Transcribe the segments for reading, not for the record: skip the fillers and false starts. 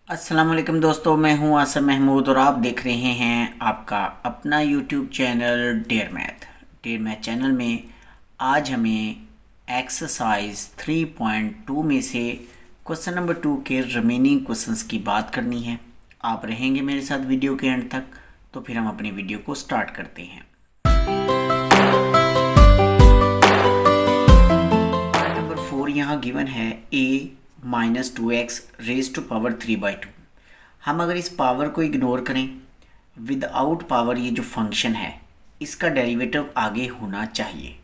अस्सलाम वालेकुम दोस्तों, मैं हूं आसिम महमूद और आप देख रहे हैं आपका अपना YouTube channel dare math channel में आज हमें एक्सरसाइज 3.2 में से क्वेश्चन नंबर 2 के रिमेनिंग क्वेश्चंस की बात करनी है। आप रहेंगे मेरे साथ वीडियो के एंड तक, तो फिर हम अपनी वीडियो को स्टार्ट करते हैं। पार्ट नंबर 4 यहाँ गिवन है a-2x रेज टू पावर 3/2। हम अगर इस पावर को इग्नोर करें, विदाउट पावर ये जो फंक्शन है इसका डेरिवेटिव आगे होना चाहिए।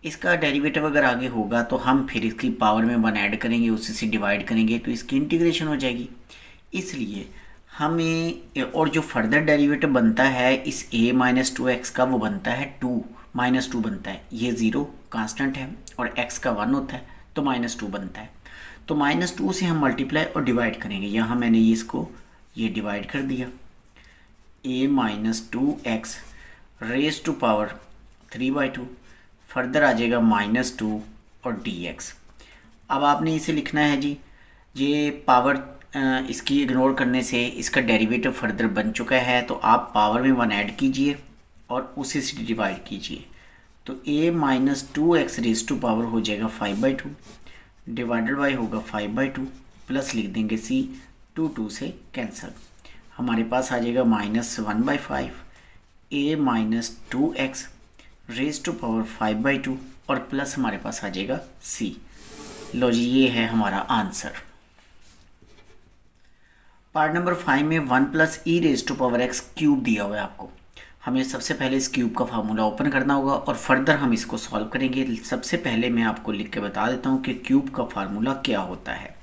इसका डेरिवेटिव अगर आगे होगा तो हम फिर इसकी पावर में 1 ऐड करेंगे, उसी से डिवाइड करेंगे तो इसकी इंटीग्रेशन हो जाएगी। इसलिए हमें और जो फर्दर डेरिवेटिव बनता है इस a-2x का वो बनता है 2 बनता है। ये 0 कांस्टेंट है और x का 1 होता है तो -2 बनता है। तो -2 से हम मल्टीप्लाई और डिवाइड करेंगे। यहाँ मैंने ये डिवाइड कर दिया। a-2x raise to power 3/2 further आ जाएगा -2 और dx। अब आपने इसे लिखना है जी, ये पावर इसकी इग्नोर करने से इसका डेरिवेटिव फर्दर बन चुका है, तो आप पावर में 1 ऐड कीजिए और उसी से डिवाइड कीजिए। तो a-2x रेज टू पावर हो जाएगा 5/2 डिवाइडेड बाई होगा 5/2 प्लस लिख देंगे c, 2 से कैंसिल। हमारे पास आ जाएगा -1/5 a-2x रेज टू पावर 5/2 और प्लस हमारे पास आ जाएगा c। लो जी, ये है हमारा आंसर। पार्ट नंबर 5 में 1 + e raise to power x cube दिया हुआ है आपको। हमें सबसे पहले इस क्यूब का फार्मूला ओपन करना होगा और फर्दर हम इसको सॉल्व करेंगे। सबसे पहले मैं आपको लिख के बता देता हूँ कि क्यूब का फार्मूला क्या होता है।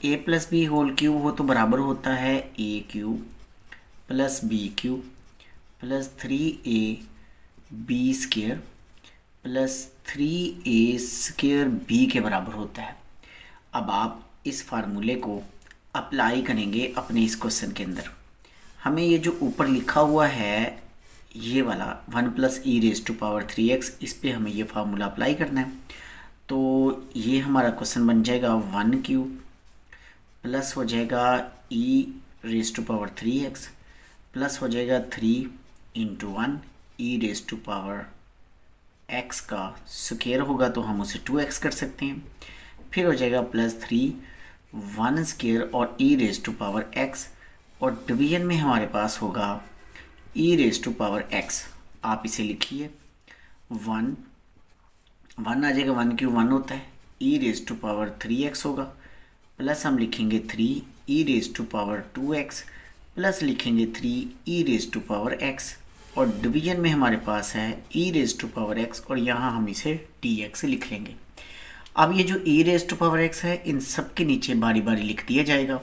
a + b होल क्यूब हो तो बराबर होता है a³ + b³ + 3ab² + 3a² के बराबर होता है। अब आप इस फार्मूले को अप्लाई करेंगे अपने इस क्वेश्चन के अंदर। हमें ये जो ऊपर लिखा हुआ है ये वाला 1 + e raise to power 3x, इस पे हमें ये फार्मूला अप्लाई करना है। तो ये हमारा क्वेश्चन बन जाएगा 1³ प्लस हो जाएगा e raise to power 3x plus हो जाएगा 3 × 1 e raise to power x का स्क्वायर होगा तो हम उसे 2x कर सकते हैं। फिर हो जाएगा +3 1² और e raise to power x और डिवीजन में हमारे पास होगा e raise to power x। आप इसे लिखिए 1 आ जाएगा, 1³ 1 होता है, e raise to power 3x होगा प्लस हम लिखेंगे 3 e raise to power 2x plus लिखेंगे 3 e raise to power x और डिवीजन में हमारे पास है e raise to power x और यहाँ हम इसे dx लिख लेंगे। अब ये जो e raise to power x है इन सब के नीचे बारी बारी लिख दिया जाएगा।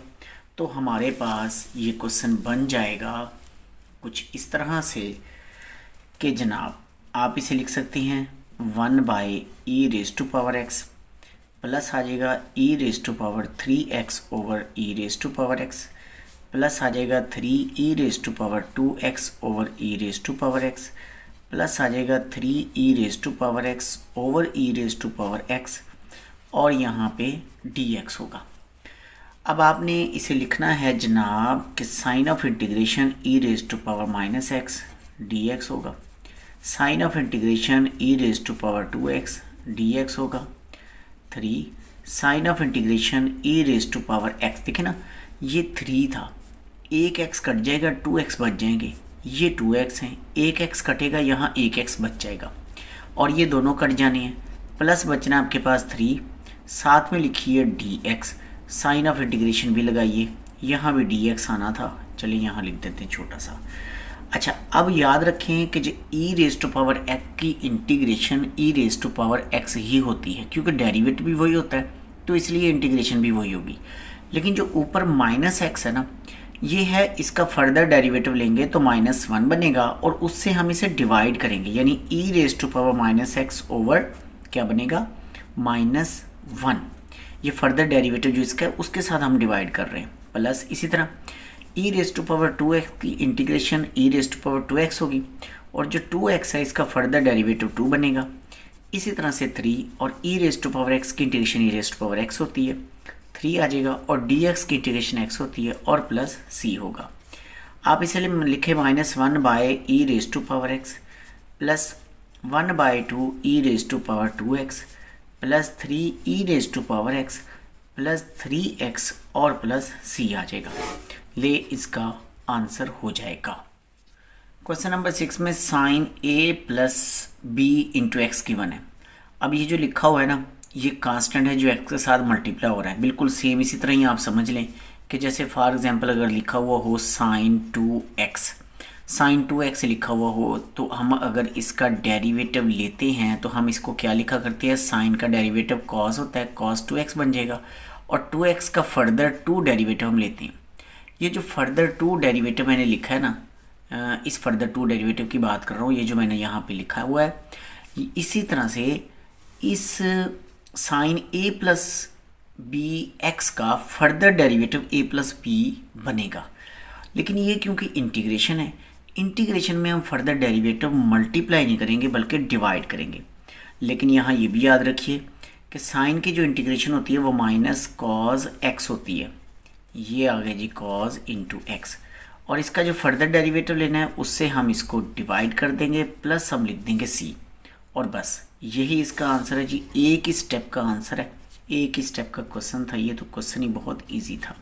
तो हमारे पास ये क्वेश्चन बन जाएगा कुछ इस तरह से कि जनाब आप इसे लिख सकते हैं 1/e raise to power x plus आ जाएगा e raise to power 3x over e raise to power x plus आ जाएगा 3e raise to power 2x over e raise to power x plus आ जाएगा 3e raise to power x over e raise to power x और यहाँ पे dx होगा। अब आपने इसे लिखना है जनाब कि sign of integration e raise to power -x dx होगा, sign of integration e raise to power 2x dx होगा, 3 sign of integration e raise to power x। देखें ना, ये 3 था, एक x कट जाएगा 2x बच जाएंगे, ये 2x हैं, एक x कटेगा यहाँ एक x बच जाएगा और ये दोनों कट जाने हैं, प्लस बचना आपके पास 3, साथ में लिखिए dx, साइन ऑफ इंटीग्रेशन भी लगाइए, यहाँ भी dx आना था, चलिए यहाँ लिख देते हैं छोटा सा। अच्छा, अब याद रखें कि जो e raise to power x की integration e raise to power x ही होती है, क्योंकि डेरिवेटिव भी वही होता है तो इसलिए इंटीग्रेशन भी वही होगी। लेकिन जो ऊपर -x है ना, ये है, इसका फर्दर डेरिवेटिव लेंगे तो -1 बनेगा और उससे हम इसे डिवाइड करेंगे, यानी e raise to power -x over क्या बनेगा -1। ये फर्दर डेरिवेटिव जो इसका है उसके साथ हम डिवाइड कर रहे हैं, प्लस इसी तरह e raise to power 2x की integration e raise to power 2x होगी और जो 2x है इसका फर्दर डेरिवेटिव 2 बनेगा। इसी तरह से 3 और e raise to power x की integration e raise to power x होती है। 3 आ जाएगा, और डी एक्स की इंटीग्रेशन x होती है और प्लस c होगा। आप इसे लिखे -1 by e raise to power x plus 1/2 e raise to power 2x plus 3 e raise to power x plus 3x और प्लस c आ जाएगा। ले इसका आंसर हो जाएगा। क्वेश्चन नंबर 6 में sine a plus b into x given है। अब ये जो लिखा हुआ है ना, ये कांस्टेंट है जो x के साथ मल्टीप्लाई हो रहा है, बिल्कुल सेम इसी तरह ही आप समझ लें कि जैसे फॉर एग्जांपल अगर लिखा हुआ हो साइन 2x लिखा हुआ हो, तो हम अगर इसका डेरिवेटिव लेते हैं तो हम इसको क्या लिखा करते हैं, साइन का डेरिवेटिव कॉस होता है, कॉस 2x बन जाएगा, और 2x का फर्दर 2 डेरिवेटिव हम लेते हैं। ये जो फर्दर 2 डेरिवेटिव मैंने लिखा है ना, इस फर्दर 2 डेरिवेटिव की बात कर रहा हूँ, ये जो मैंने यहाँ पे लिखा हुआ है, इसी तरह से इस sine a plus b x का further derivative a plus b बनेगा। लेकिन ये क्योंकि इंटीग्रेशन है, इंटीग्रेशन में हम फर्दर डेरिवेटिव मल्टीप्लाई नहीं करेंगे बल्कि डिवाइड करेंगे। लेकिन यहाँ ये भी याद रखिए कि साइन की जो इंटीग्रेशन होती है वो माइनस कॉज एक्स होती है, ये आ गया जी कॉज इंटू एक्स, और इसका जो फर्दर डेरिवेटिव लेना है उससे हम इसको डिवाइड कर देंगे, प्लस हम लिख देंगे c, और बस यही इसका आंसर है जी। एक ही स्टेप का आंसर है, एक ही स्टेप का क्वेश्चन था ये, तो क्वेश्चन ही बहुत इजी था।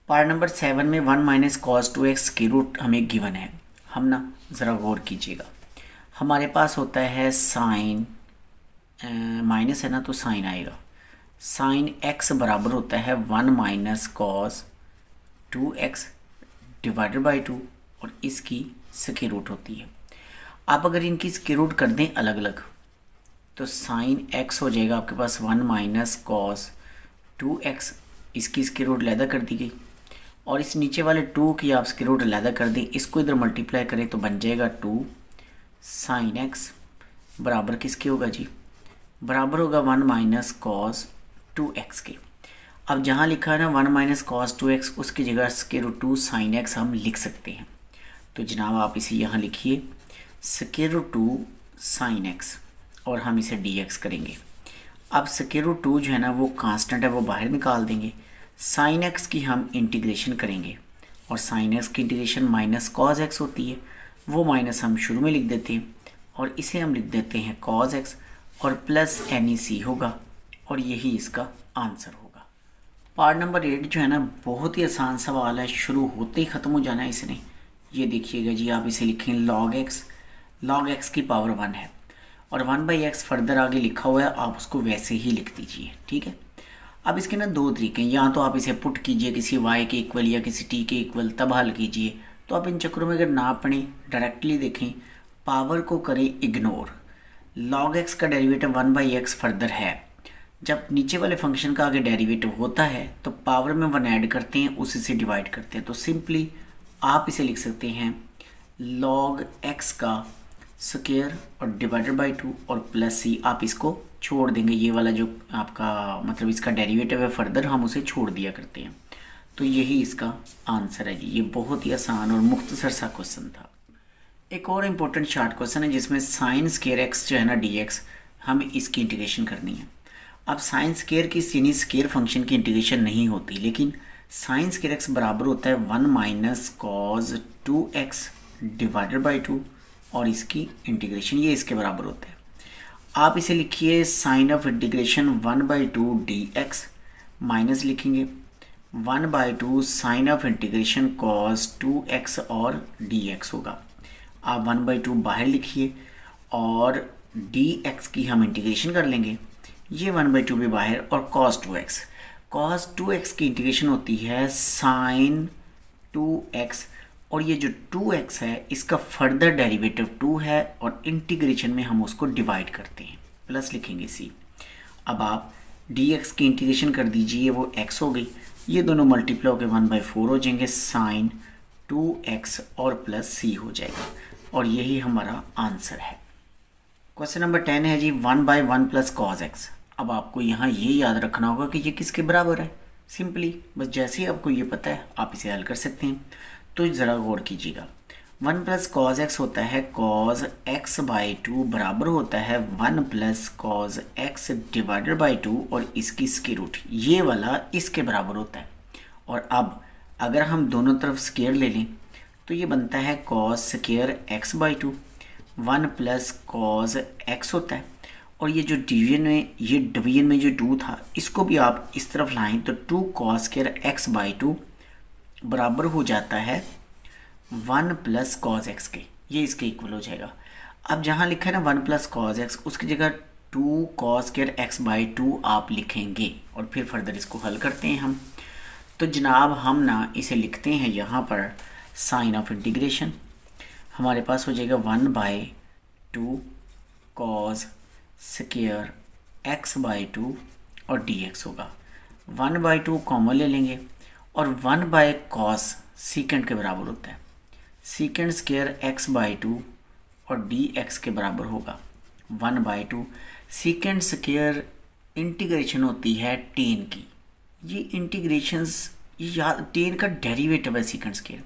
पार्ट नंबर 7 में 1 माइनस कॉस 2x की रूट हमें गिवन है। हम ना ज़रा गौर कीजिएगा, हमारे पास होता है साइन, माइनस है ना तो साइन आएगा, साइन x बराबर होता है 1 minus cos 2x divided by 2, और इसकी स्क्वायर रूट होती है। आप अगर इनकी स्क्वायर रूट कर दें अलग अलग तो साइन x हो जाएगा आपके पास 1 माइनस कॉस 2x, इसकी स्क्वायर रूट अलहदा कर दी गई, और इस नीचे वाले 2 की आप स्क्वायर रूट अलहदा कर दें, इसको इधर मल्टीप्लाई करें तो बन जाएगा 2 साइन x बराबर किसके होगा जी, बराबर होगा 1 माइनस कॉस 2x के। अब जहाँ लिखा है ना 1 माइनस कॉस 2x, उसकी जगह स्क्वायर रूट 2 साइन x हम लिख सकते हैं। तो जनाब आप इसे यहाँ लिखिए स्क्वायर रूट 2 साइन x, और हम इसे dx करेंगे। अब स्क्वायर रूट 2 जो है ना वो कांस्टेंट है, वो बाहर निकाल देंगे, साइन x की हम इंटीग्रेशन करेंगे, और साइन x की इंटीग्रेशन माइनस कॉस x होती है, वो माइनस हम शुरू में लिख देते हैं, और इसे हम लिख देते हैं कॉस x, और प्लस NEC होगा, और यही इसका आंसर होगा। पार्ट नंबर 8 जो है ना बहुत ही आसान सवाल है, शुरू होते ही ख़त्म हो जाना है इसने। ये देखिएगा जी, आप इसे लिखें log x की पावर 1 है, और 1/x फर्दर आगे लिखा हुआ है, आप उसको वैसे ही लिख दीजिए, ठीक है। अब इसके ना 2 तरीके हैं, या तो आप इसे पुट कीजिए किसी y के इक्वल या किसी t के इक्वल, तब हल कीजिए। तो आप इन चक्रों में अगर ना पढ़ें, डायरेक्टली देखें, पावर को करें इग्नोर। log x का डेरिवेटिव 1/x फर्दर है, जब नीचे वाले फंक्शन का आगे डेरिवेटिव होता है तो पावर में 1 ऐड करते हैं, उसी से डिवाइड करते हैं। तो सिंपली आप इसे लिख सकते हैं log x का स्क्वायर और डिवाइडेड बाई 2 और प्लस c, आप इसको छोड़ देंगे, ये वाला जो आपका मतलब इसका डेरिवेटिव है फर्दर हम उसे छोड़ दिया करते हैं। तो यही इसका आंसर है जी। ये बहुत ही आसान और मुख्तसर सा क्वेश्चन था। एक और इम्पोर्टेंट शार्ट क्वेश्चन है जिसमें साइन स्क्वायर x जो है ना dx, हमें इसकी इंटीग्रेशन करनी है। अब साइन स्क्वायर की यानी स्क्वायर फंक्शन की इंटीग्रेशन नहीं होती, लेकिन साइन स्क्वायर x बराबर होता है 1 minus cos 2x divided by 2, और इसकी इंटीग्रेशन ये इसके बराबर होता है। आप इसे लिखिए sign of integration 1/2 dx, minus लिखेंगे 1/2 sign of integration cos 2x और dx होगा। आप 1/2 बाहर लिखिए, और dx की हम इंटीग्रेशन कर लेंगे, ये 1/2 भी बाहर, और cos 2x की इंटीग्रेशन होती है साइन 2x, और ये जो 2x है इसका फर्दर डेरिवेटिव 2 है, और इंटीग्रेशन में हम उसको डिवाइड करते हैं, प्लस लिखेंगे c। अब आप dx की इंटीग्रेशन कर दीजिए, वो x हो गई, ये दोनों मल्टीप्लाई होकर 1/4 हो जाएंगे, साइन 2x और प्लस c हो जाएगा, और यही हमारा आंसर है। क्वेश्चन नंबर 10 है जी 1/1 प्लस कॉस x। अब आपको यहाँ ये याद रखना होगा कि ये किसके बराबर है। सिंपली बस जैसे ही आपको ये पता है आप इसे हल कर सकते हैं। तो ज़रा गौर कीजिएगा, वन प्लस कॉज एक्स होता है कॉज एक्स बाई टू बराबर होता है one plus cos x divided by two और इसकी स्क्वायर रूट ये वाला इसके बराबर होता है। और अब अगर हम दोनों तरफ स्क्वायर ले लें तो ये बनता है cause square x by to, one plus cos x होता है। और ये जो डिवीजन में जो टू था इसको भी आप इस तरफ लाएं तो two cos square x by two बराबर हो जाता है वन प्लस कॉज एक्स के, ये इसके इक्वल हो जाएगा। अब जहाँ लिखा है ना वन प्लस कॉज एक्स उसकी जगह two cos square x by two आप लिखेंगे और फिर फर्दर इसको हल करते हैं हम। तो जनाब हम ना इसे लिखते हैं यहाँ पर साइन ऑफ इंटीग्रेशन। हमारे पास हो जाएगा one by to cause square x by two और डी एक्स होगा। वन बाई टू कॉमन ले लेंगे और वन बाय कॉस सीकेंड के बराबर होता है secant square x by two और डी एक्स के बराबर होगा one by to. Secant square integration होती है टेन की, ये इंटीग्रेशंस टेन का डेरिवेटिव है सीकेंड स्क्वायर।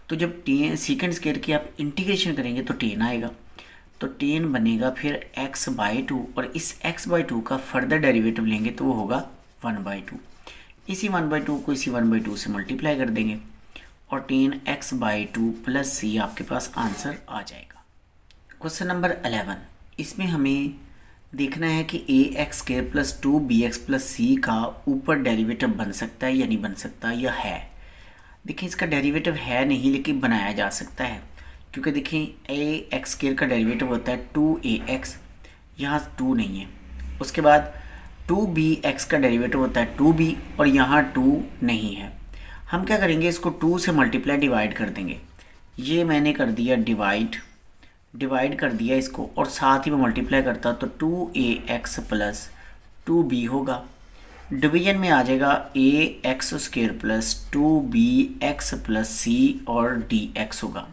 तो जब टेन सीकेंड स्क्वायर की आप इंटीग्रेशन करेंगे तो टेन आएगा, तो टेन बनेगा फिर एक्स बाई टू और इस एक्स बाई टू का फर्दर डेरिवेटिव लेंगे तो वो होगा वन बाई टू। इसी वन बाई टू को इसी वन बाई टू से मल्टीप्लाई कर देंगे और ten x by two plus c आपके पास आंसर आ जाएगा। क्वेश्चन नंबर 11, इसमें हमें देखना है कि a x square plus two b x plus c का ऊपर डेरिवेटिव बन सकता है या नहीं बन सकता या है। देखिए इसका डेरिवेटिव है नहीं लेकिन बनाया जा सकता है, क्योंकि देखिए ए एक्स स्क्वायर का डेरिवेटिव होता है टू ए एक्स, यहाँ टू नहीं है। उसके बाद टू बी एक्स का डेरिवेटिव होता है टू बी और यहाँ टू नहीं है। हम क्या करेंगे इसको टू से मल्टीप्लाई डिवाइड कर देंगे। ये मैंने कर दिया डिवाइड कर दिया इसको और साथ ही मैं मल्टीप्लाई करता तो two a x plus two b होगा। डिवीजन में आ जाएगा a x square plus two b x plus c और डी एक्स होगा।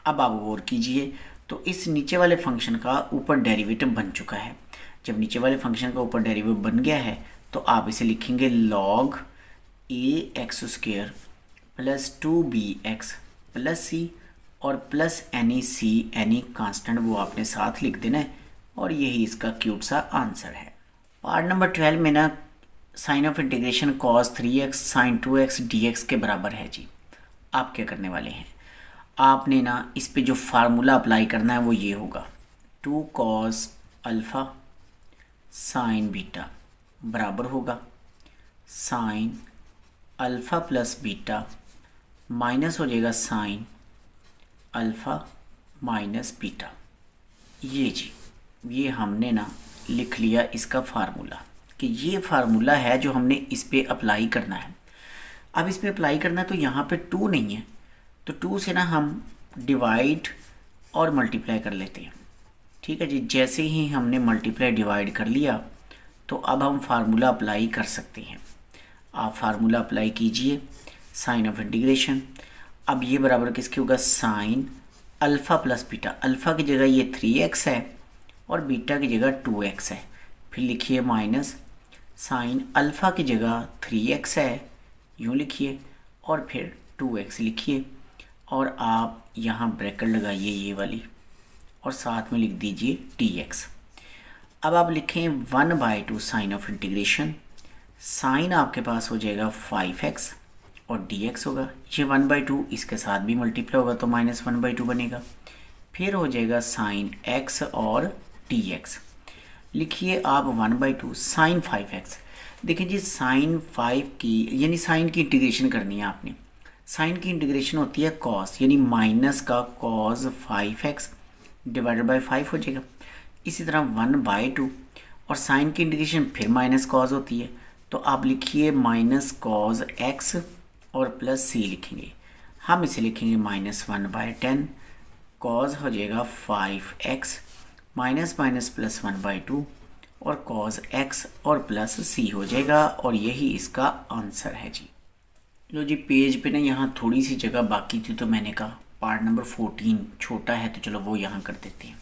अब आप गौर कीजिए तो इस नीचे वाले फंक्शन का ऊपर डेरिवेटिव बन चुका है। जब नीचे वाले फंक्शन का ऊपर डेरिवेटिव बन गया है तो आप इसे लिखेंगे log a x square plus two b x plus c और plus any c any constant वो आपने साथ लिख देना है और यही इसका क्यूट सा आंसर है। पार्ट नंबर 12 में ना sign of integration cos 3x sine 2x dx के बराबर है जी। आप क्या करने वाले हैं, आपने ना इस पे जो फार्मूला अप्लाई करना है वो ये होगा two cos alpha sine beta बराबर होगा sine alpha plus beta minus हो जाएगा साइन अल्फ़ा माइनस बीटा। ये जी ये हमने ना लिख लिया इसका फार्मूला कि ये फार्मूला है जो हमने इस पे अप्लाई करना है। अब इस पे अप्लाई करना है तो यहाँ पे टू नहीं है तो टू से ना हम डिवाइड और मल्टीप्लाई कर लेते हैं। ठीक है जी, जैसे ही हमने मल्टीप्लाई डिवाइड कर लिया तो अब हम फार्मूला अप्लाई कर सकते हैं। आप फार्मूला अप्लाई कीजिए साइन ऑफ इंटीग्रेशन। अब ये बराबर किसके होगा sine alpha plus beta, alpha की जगह ये 3x है और बीटा की जगह 2x है। फिर लिखिए माइनस साइन अल्फ़ा की जगह 3x है यूँ लिखिए और फिर 2x लिखिए और आप यहाँ ब्रैकेट लगाइए ये वाली और साथ में लिख दीजिए dx। अब आप लिखें 1/2 साइन ऑफ इंटीग्रेशन, साइन आपके पास हो जाएगा 5x और dx होगा। ये 1/2 इसके साथ भी मल्टीप्लाई होगा तो -1/2 बनेगा। फिर हो जाएगा साइन x और dx। लिखिए आप 1/2 साइन 5x। देखिए जी साइन 5 की यानी साइन की इंटीग्रेशन करनी है आपने। साइन की इंटीग्रेशन होती है कॉस यानी माइनस का कॉस 5x डिवाइडेड बाई 5 हो जाएगा। इसी तरह 1/2 और साइन की इंटीग्रेशन फिर माइनस कॉस होती है तो आप लिखिए माइनस कॉस x और प्लस सी लिखेंगे। हम इसे लिखेंगे -1/10 कॉस हो जाएगा 5x माइनस माइनस प्लस 1/2 और कॉस x और प्लस सी हो जाएगा और यही इसका आंसर है जी। लो जी पेज पे ना यहाँ थोड़ी सी जगह बाकी थी तो मैंने कहा पार्ट नंबर 14 छोटा है तो चलो वो यहाँ कर देते हैं।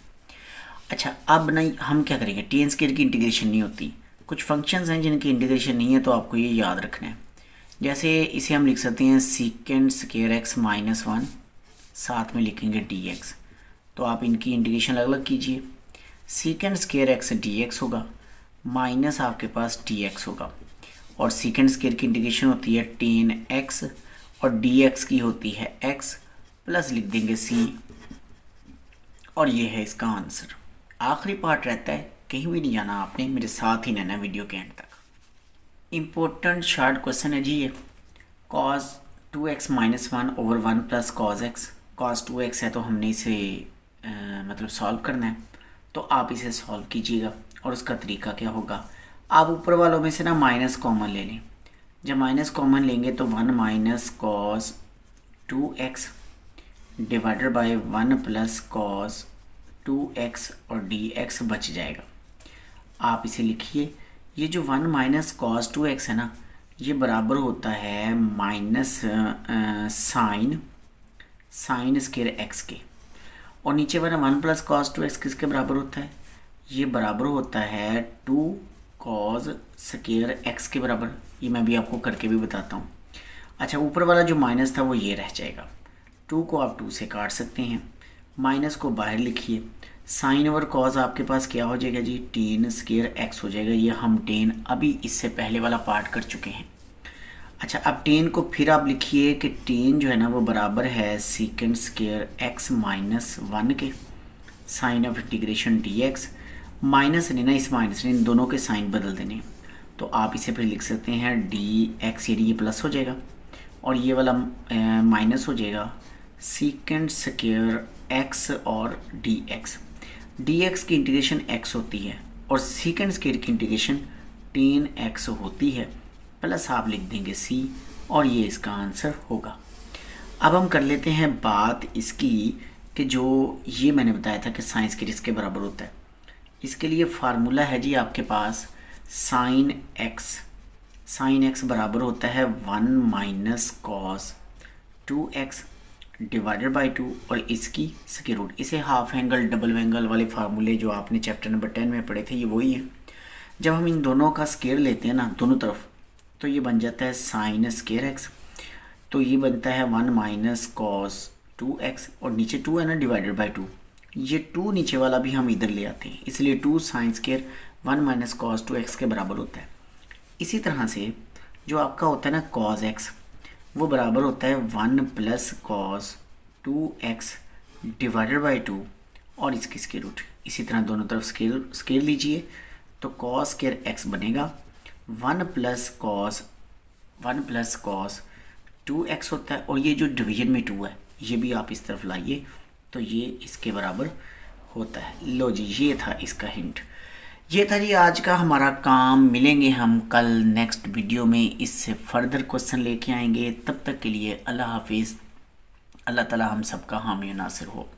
अच्छा अब ना हम क्या करेंगे, टेन स्क्वायर की इंटीग्रेशन नहीं होती, कुछ फंक्शंस हैं जिनकी इंटीग्रेशन नहीं है तो आपको ये याद रखना है। जैसे इसे हम लिख सकते हैं सीकेंड स्क्वायर x -1 साथ में लिखेंगे dx। तो आप इनकी इंटीग्रेशन अलग अलग कीजिए। सीकेंड स्केयर एक्स डी एक्स होगा माइनस आपके पास डी एक्स होगा, और सीकेंड स्केयर की इंटीग्रेशन होती है टेन एक्स और डी एक्स की होती है एक्स, प्लस लिख देंगे सी, और ये है इसका आंसर। आखिरी पार्ट रहता है, कहीं भी नहीं जाना आपने, मेरे साथ ही रहना वीडियो के एंड तक। इम्पोर्टेंट शार्ट क्वेश्चन है जी ये। cos 2x minus 1 over 1 plus cos x। cos 2x है तो हमने इसे मतलब सॉल्व करना है, तो आप इसे सॉल्व कीजिएगा। और उसका तरीका क्या होगा, आप ऊपर वालों में से ना माइनस कॉमन ले लें। जब माइनस कॉमन लेंगे तो 1 minus cos 2x divided by 1 plus cos 2x और dx बच जाएगा। आप इसे लिखिए, ये जो 1 माइनस cos 2x है ना, ये बराबर होता है माइनस साइन स्केयर x के, और नीचे वाला 1 प्लस cos 2x किसके बराबर होता है, ये बराबर होता है 2 cos स्केयर x के बराबर। ये मैं भी आपको करके भी बताता हूँ। अच्छा, ऊपर वाला जो माइनस था वो ये रह जाएगा, 2 को आप 2 से काट सकते हैं, माइनस को बाहर लिखिए। साइन ओवर कॉज आपके पास क्या हो जाएगा जी, टेन स्केयर एक्स हो जाएगा। ये हम टेन अभी इससे पहले वाला पार्ट कर चुके हैं। अच्छा, अब टेन को फिर आप लिखिए कि टेन जो है ना वो बराबर है सीकेंड स्केयर एक्स माइनस 1 के, sign of integration d x. Minus नहीं ना, इस माइनस ने इन दोनों के साइन बदल देने, तो आप इसे फिर लिख सकते हैं डी एक्स, यानी ये प्लस हो जाएगा और ये वाला माइनस हो जाएगा सीकेंड स्केयर एक्स और डी एक्स। डी एक्स की इंटीग्रेशन एक्स होती है और सीकेंड स्केयर की इंटीग्रेशन टेन एक्स होती है, प्लस आप लिख देंगे सी, और ये इसका आंसर होगा। अब हम कर लेते हैं बात इसकी कि जो ये मैंने बताया था कि साइन स्केयर इसके बराबर होता है। इसके लिए फार्मूला है जी आपके पास साइन एक्स बराबर होता है 1 minus cos 2x divided by 2 और इसकी स्क्वायर रूट। इसे हाफ एंगल डबल एंगल वाले फार्मूले जो आपने चैप्टर नंबर 10 में पढ़े थे ये वही है। जब हम इन दोनों का स्क्वायर लेते हैं ना दोनों तरफ, तो ये बन जाता है साइन स्क्वायर एक्स, तो ये बनता है 1 माइनस कॉस 2x और नीचे 2 है ना डिवाइडेड बाई 2, ये 2 नीचे वाला भी हम इधर ले आते हैं, इसलिए 2 sine square 1 minus cos 2x के बराबर होता है। इसी तरह से जो आपका होता है ना कॉस x, वो बराबर होता है 1 plus cos 2x divided by 2 और इसकी स्क्वायर रूट। इसी तरह दोनों तरफ स्केयर लीजिए, तो कॉस स्क्वायर x बनेगा 1 प्लस कॉस 2x होता है, और ये जो डिवीजन में 2 है ये भी आप इस तरफ लाइए, तो ये इसके बराबर होता है। लो जी, ये था इसका हिंट। ये था जी आज का हमारा काम। मिलेंगे हम कल नेक्स्ट वीडियो में, इससे फर्दर क्वेश्चन लेके आएंगे। तब तक के लिए अल्लाह हाफिज़। अल्लाह ताला हम सबका हामी नासिर हो।